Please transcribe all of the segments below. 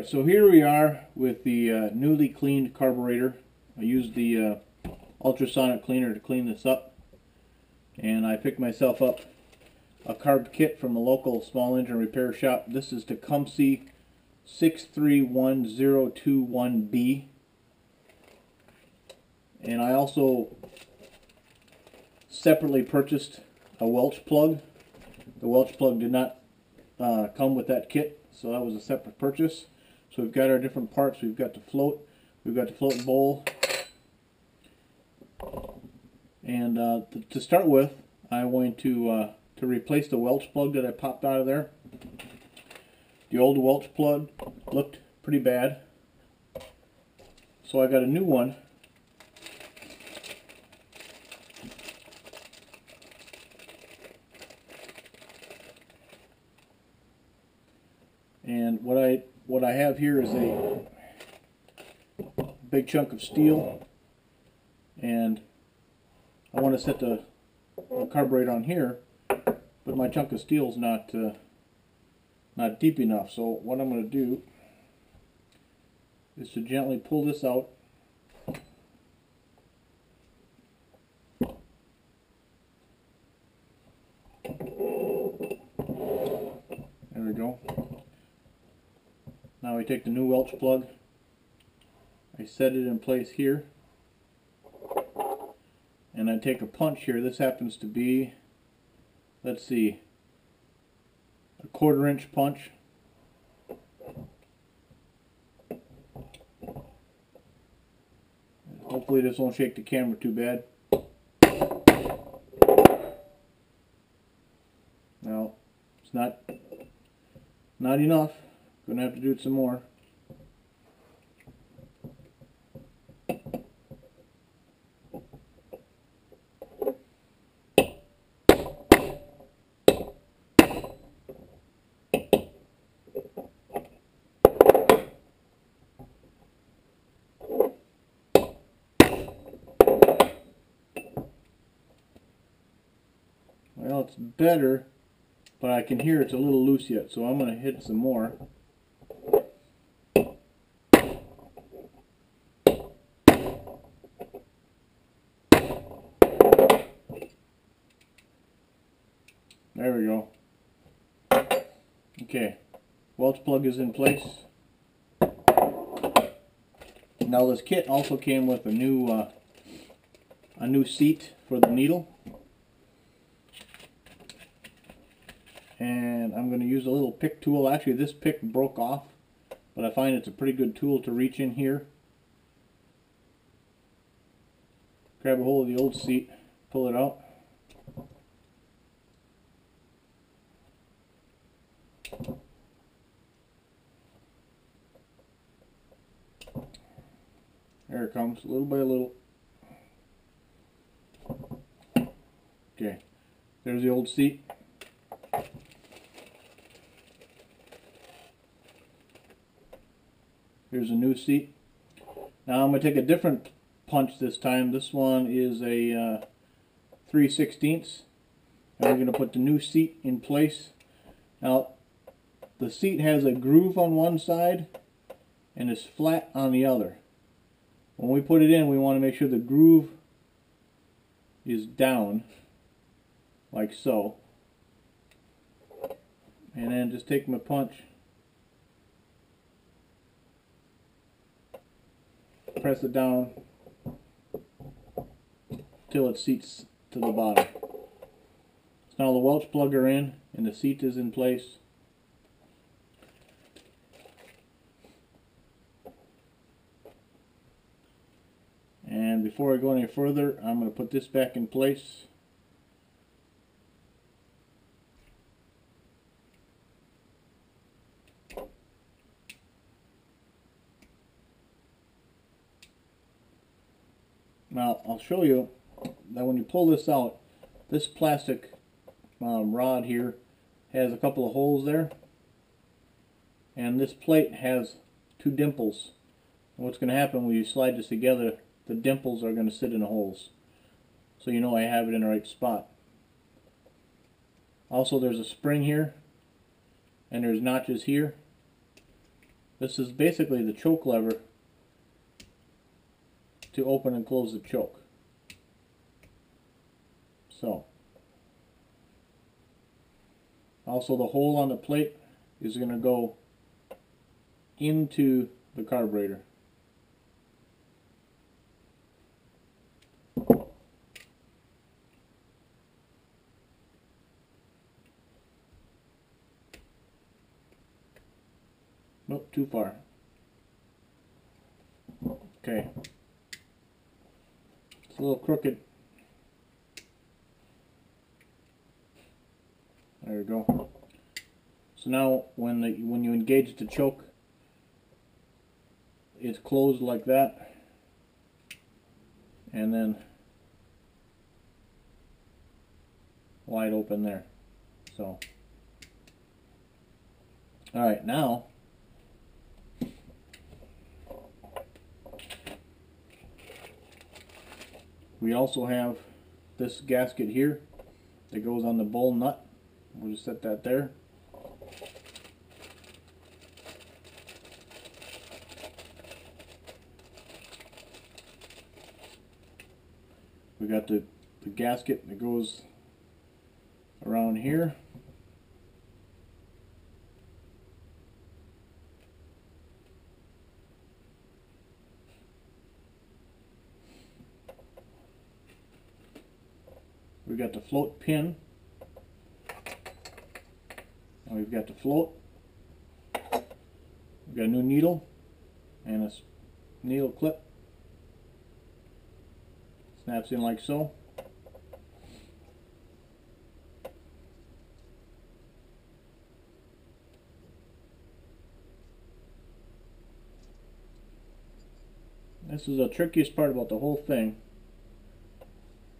Alright, so here we are with the newly cleaned carburetor. I used the ultrasonic cleaner to clean this up, and I picked myself up a carb kit from a local small engine repair shop. This is Tecumseh 631021B, and I also separately purchased a Welch plug. The Welch plug did not come with that kit, so that was a separate purchase. So we've got our different parts. We've got the float, we've got the float bowl, and to start with, I'm going to replace the Welch plug that I popped out of there. The old Welch plug looked pretty bad, so I got a new one. And what I have here is a big chunk of steel, and I want to set the carburetor on here, but my chunk of steel is not deep enough. So what I'm going to do is to gently pull this out. There we go. Now we take the new Welch plug, I set it in place here, and I take a punch here. This happens to be, let's see, a 1/4 inch punch. Hopefully this won't shake the camera too bad. Now, it's not enough. Gonna have to do it some more. Well, it's better, but I can hear it's a little loose yet, so I'm gonna hit some more. There we go. Okay, Welch plug is in place. Now this kit also came with a new seat for the needle, and I'm going to use a little pick tool. Actually, this pick broke off, but I find it's a pretty good tool to reach in here, grab a hold of the old seat, pull it out. There it comes, little by little. Okay, there's the old seat. Here's a new seat. Now I'm going to take a different punch this time. This one is a 3/16, and we're going to put the new seat in place. Now the seat has a groove on one side and is flat on the other. When we put it in, we want to make sure the groove is down, like so. And then just take my punch, press it down till it seats to the bottom. So now the Welch plug are in and the seat is in place. And before I go any further, I'm going to put this back in place. Now I'll show you that when you pull this out, this plastic rod here has a couple of holes there, and this plate has 2 dimples. And what's going to happen when you slide this together, the dimples are going to sit in the holes, so you know I have it in the right spot. Also, there's a spring here, and there's notches here. This is basically the choke lever to open and close the choke. So, also the hole on the plate is going to go into the carburetor. Nope, too far. Okay. It's a little crooked. There we go. So now when you engage the choke, it's closed like that, and then wide open there. So, all right, now we also have this gasket here that goes on the bowl nut. We'll just set that there. We got the gasket that goes around here. We got the float pin. Now we've got the float. We've got a new needle and a needle clip. Snaps in like so. This is the trickiest part about the whole thing,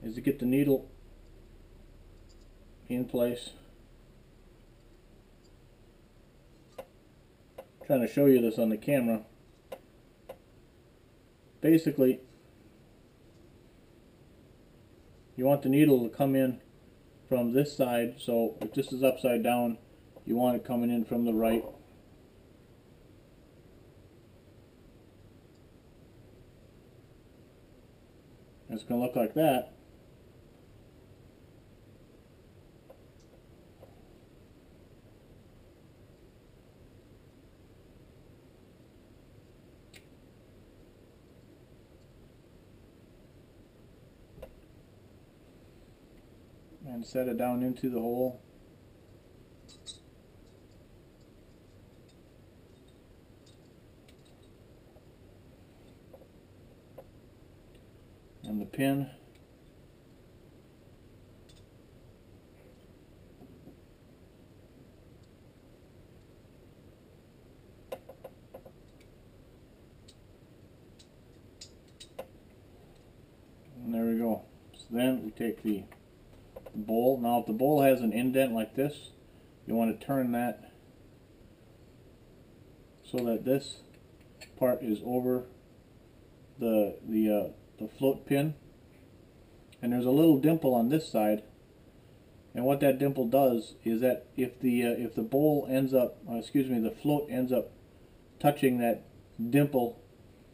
is to get the needle in place. I'm trying to show you this on the camera. Basically, you want the needle to come in from this side, so if this is upside down, you want it coming in from the right. It's going to look like that. And set it down into the hole. And the pin. And there we go. So then we take the bowl. Now if the bowl has an indent like this, you want to turn that so that this part is over the float pin, and there's a little dimple on this side, and what that dimple does is that if the bowl ends up, the float ends up touching that dimple,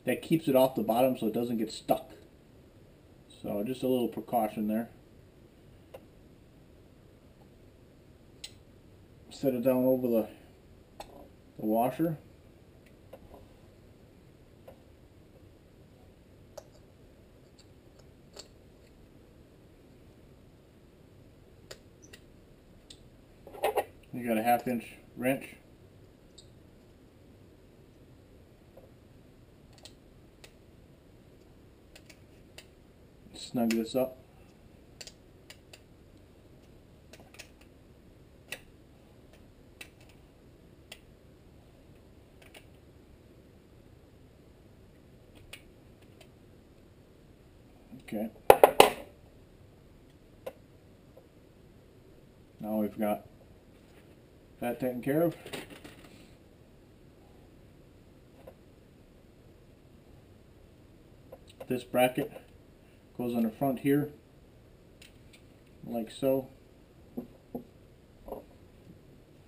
that keeps it off the bottom so it doesn't get stuck. So just a little precaution there. Set it down over the washer. You got a 1/2 inch wrench. Snug this up. Okay. Now we've got that taken care of. This bracket goes on the front here, like so.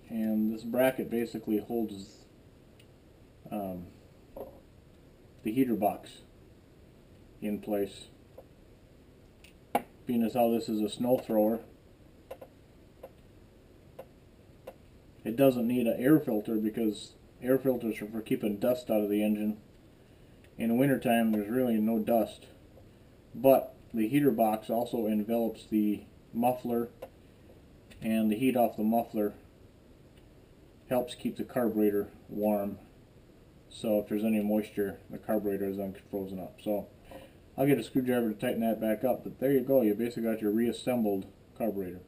And this bracket basically holds the heater box in place. Being as how this is a snow thrower, it doesn't need an air filter because air filters are for keeping dust out of the engine. In the wintertime there's really no dust, but the heater box also envelops the muffler, and the heat off the muffler helps keep the carburetor warm. So if there's any moisture, the carburetor isn't frozen up. So I'll get a screwdriver to tighten that back up, but there you go. You basically got your reassembled carburetor.